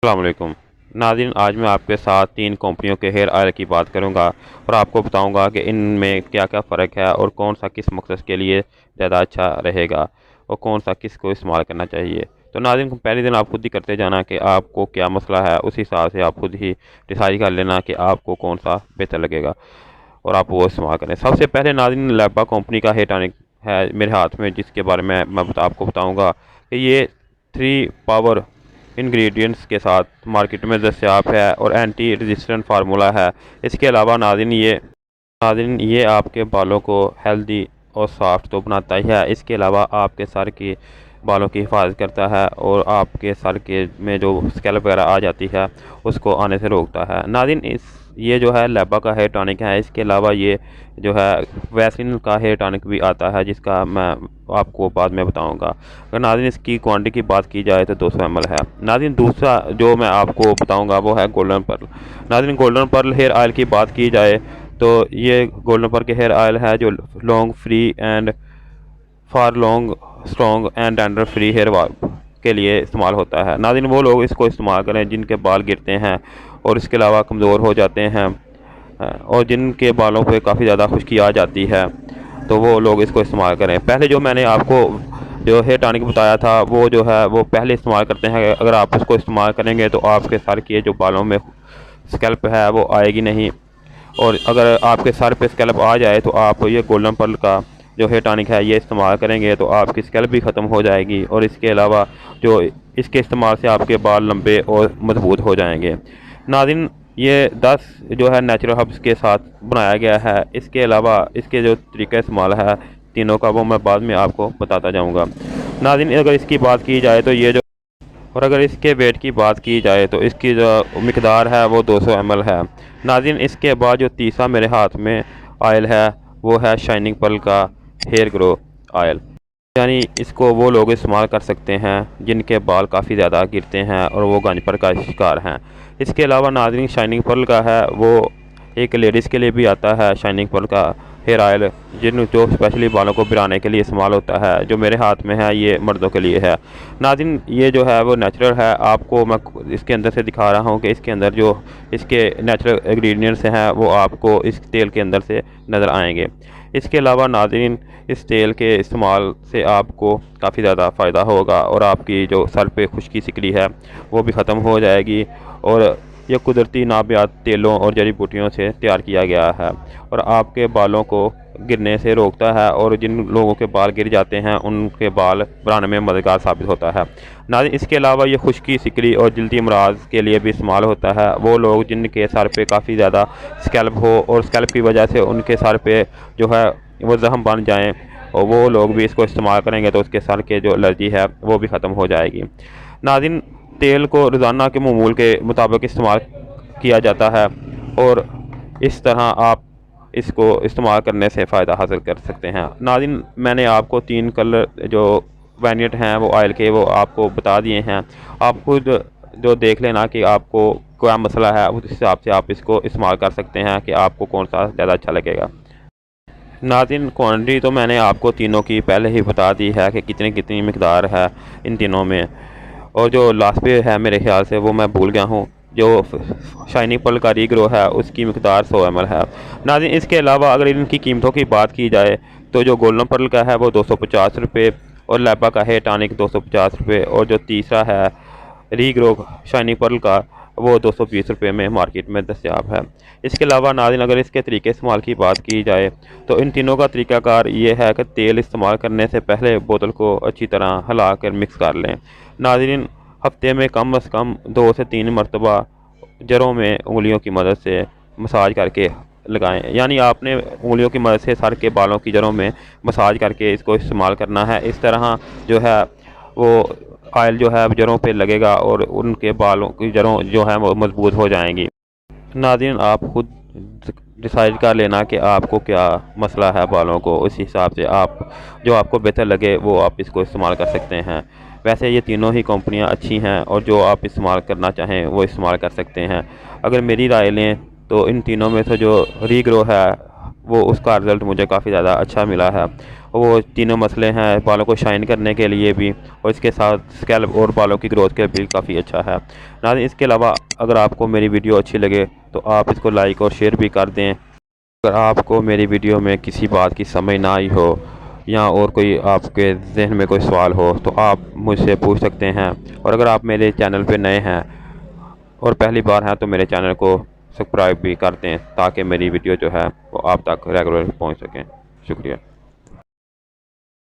अस्सलाम वालेकुम नाज़रीन, आज मैं आपके साथ 3 कंपनियों के हेयर ऑयल की बात करूंगा और आपको बताऊंगा कि इनमें क्या क्या फ़र्क है और कौन सा किस मकसद के लिए ज़्यादा अच्छा रहेगा और कौन सा किस को इस्तेमाल करना चाहिए। तो नाज़रीन, पहले दिन आप खुद ही करते जाना कि आपको क्या मसला है, उस हिसाब से आप खुद ही डिसाइड कर लेना कि आपको कौन सा बेहतर लगेगा और आप वो इस्तेमाल करें। सबसे पहले नाज़रीन, लैबा कंपनी का हेयर टॉनिक है मेरे हाथ में, जिसके बारे में आपको बताऊँगा कि ये 3 पावर इंग्रेडिएंट्स के साथ मार्केट में दस्तयाब है और एंटी रेजिस्टेंट फार्मूला है। इसके अलावा नाज़रीन ये आपके बालों को हेल्दी और सॉफ्ट तो बनाता ही है, इसके अलावा आपके सर के बालों की हिफाजत करता है और आपके सर के में जो स्कैल्प वगैरह आ जाती है उसको आने से रोकता है। नाज़रीन, ये जो है लैबा का हेयर टॉनिक है। इसके अलावा ये जो है वैसलिन का हेयर टॉनिक भी आता है, जिसका मैं आपको बाद में बताऊंगा। अगर नाज़रीन इसकी क्वांटिटी की बात की जाए तो 200 ml है। नाज़रीन, दूसरा जो मैं आपको बताऊंगा वो है गोल्डन पर्ल। नाज़रीन, गोल्डन पर्ल हेयर ऑयल की बात की जाए तो ये गोल्डन पर्ल के हेयर ऑयल है जो long free and for long strong and dandruff free hair के लिए इस्तेमाल होता है। नाज़रीन, वो लोग इसको इस्तेमाल करें जिनके बाल गिरते हैं और इसके अलावा कमज़ोर हो जाते हैं और जिनके बालों पे काफ़ी ज़्यादा खुश्की आ जाती है, तो वो लोग इसको इस्तेमाल करें। पहले जो मैंने आपको जो हेयर टॉनिक बताया था वो जो है वो पहले इस्तेमाल करते हैं। अगर आप उसको इस्तेमाल करेंगे तो आपके सर के जो बालों में स्कैल्प है वो आएगी नहीं, और अगर आपके सर पे स्कैल्प आ जाए तो आप ये गोल्डन पर्ल का जो हेयर टॉनिक है ये इस्तेमाल करेंगे तो आपकी स्कैल्प भी ख़त्म हो जाएगी और इसके अलावा जो इसके इस्तेमाल से आपके बाल लंबे और मजबूत हो जाएंगे। नाज़रीन, ये 10 जो है नेचुरल हर्ब्स के साथ बनाया गया है। इसके अलावा इसके जो तरीका इस्तेमाल है तीनों का वो मैं बाद में आपको बताता जाऊंगा। नाज़रीन, अगर इसकी बात की जाए तो ये जो और अगर इसके वेट की बात की जाए तो इसकी जो मिकदार है वो 200 ml है। नाज़रीन, इसके बाद जो तीसरा मेरे हाथ में ऑयल है वो है शाइनिंग पर्ल का हेयर ग्रो ऑयल। यानी इसको वो लोग इस्तेमाल कर सकते हैं जिनके बाल काफ़ी ज़्यादा गिरते हैं और वो गंजपन का शिकार हैं। इसके अलावा नाज़रीन, शाइनिंग पर्ल का है वो एक लेडीज़ के लिए भी आता है। शाइनिंग पर्ल का हेयर ऑयल जो स्पेशली बालों को गिराने के लिए इस्तेमाल होता है, जो मेरे हाथ में है ये मर्दों के लिए है। नाज़रीन, ये जो है वो नेचुरल है। आपको मैं इसके अंदर से दिखा रहा हूँ कि इसके अंदर जो इसके नेचुरल इंग्रेडिएंट्स हैं वो आपको इस तेल के अंदर से नज़र आएंगे। इसके अलावा नाज़रीन, इस तेल के इस्तेमाल से आपको काफ़ी ज़्यादा फ़ायदा होगा और आपकी जो सर पे खुश्की सिकड़ी है वो भी ख़त्म हो जाएगी। और यह कुदरती नाबात तेलों और जड़ी बूटियों से तैयार किया गया है और आपके बालों को गिरने से रोकता है और जिन लोगों के बाल गिर जाते हैं उनके बाल बनाने में मददगार साबित होता है। नाज़रीन, इसके अलावा ये खुश्की सिकड़ी और जल्दी अमराज के लिए भी इस्तेमाल होता है। वो लोग जिनके सर पे काफ़ी ज़्यादा स्कैल्प हो और स्कैल्प की वजह से उनके सर पे जो है वो जख्म बन जाएं, और वो लोग भी इसको इस्तेमाल करेंगे तो उसके सर के जो एलर्जी है वो भी ख़त्म हो जाएगी। नाज़रीन, तेल को रोज़ाना के मामूल के मुताबिक इस्तेमाल किया जाता है और इस तरह आप इसको इस्तेमाल करने से फ़ायदा हासिल कर सकते हैं। नाज़रीन, मैंने आपको 3 कलर जो वेरिएंट हैं वो ऑयल के वो आपको बता दिए हैं। आप खुद जो देख लेना कि आपको क्या मसला है, उस हिसाब से आप इसको इस्तेमाल कर सकते हैं कि आपको कौन सा ज़्यादा अच्छा लगेगा। नाज़रीन, क्वांटिटी तो मैंने आपको तीनों की पहले ही बता दी है कि कितनी कितनी मिकदार है इन तीनों में, और जो लास्ट पे है मेरे ख्याल से वो मैं भूल गया हूँ। जो शाइनिंग पर्ल का रीग्रो है उसकी मिकदार 100 ml है। नाज़रीन, इसके अलावा अगर इनकी कीमतों की बात की जाए तो जो गोल्डन पर्ल का है वो 250 रुपये और लैबा का हेयर टॉनिक 250 रुपये, और जो तीसरा है रीग्रो शाइनिंग पर्ल का वो 220 रुपये में मार्केट में दस्तयाब है। इसके अलावा नाज़रीन, अगर इसके तरीके इस्तेमाल की बात की जाए तो इन तीनों का तरीक़ाकार ये है कि तेल इस्तेमाल करने से पहले बोतल को अच्छी तरह हिला कर मिक्स कर लें। नाज़रीन, हफ्ते में कम से कम 2 से 3 मरतबा जड़ों में उंगलियों की मदद से मसाज करके लगाएं। यानी आपने उंगलियों की मदद से सर के बालों की जड़ों में मसाज करके इसको इस्तेमाल करना है। इस तरह जो है वो ऑयल जो है जड़ों पे लगेगा और उनके बालों की जड़ों जो है वो मजबूत हो जाएंगी। नाज़रीन, आप खुद डिसाइड कर लेना कि आपको क्या मसला है बालों को, उस हिसाब से आप जो आपको बेहतर लगे वो आप इसको इस्तेमाल कर सकते हैं। वैसे ये तीनों ही कंपनियां अच्छी हैं और जो आप इस्तेमाल करना चाहें वो इस्तेमाल कर सकते हैं। अगर मेरी राय लें तो इन तीनों में से जो रीग्रो है वो उसका रिज़ल्ट मुझे काफ़ी ज़्यादा अच्छा मिला है वो तीनों मसले हैं बालों को शाइन करने के लिए भी, और इसके साथ स्कैल्प और बालों की ग्रोथ के लिए भी काफ़ी अच्छा है नाज़रीन। इसके अलावा अगर आपको मेरी वीडियो अच्छी लगे तो आप इसको लाइक और शेयर भी कर दें। अगर आपको मेरी वीडियो में किसी बात की समझ ना आई हो या और कोई आपके जहन में कोई सवाल हो तो आप मुझसे पूछ सकते हैं। और अगर आप मेरे चैनल पे नए हैं और पहली बार हैं तो मेरे चैनल को सब्सक्राइब भी कर दें ताकि मेरी वीडियो जो है वो आप तक रेगुलर पहुंच सकें। शुक्रिया।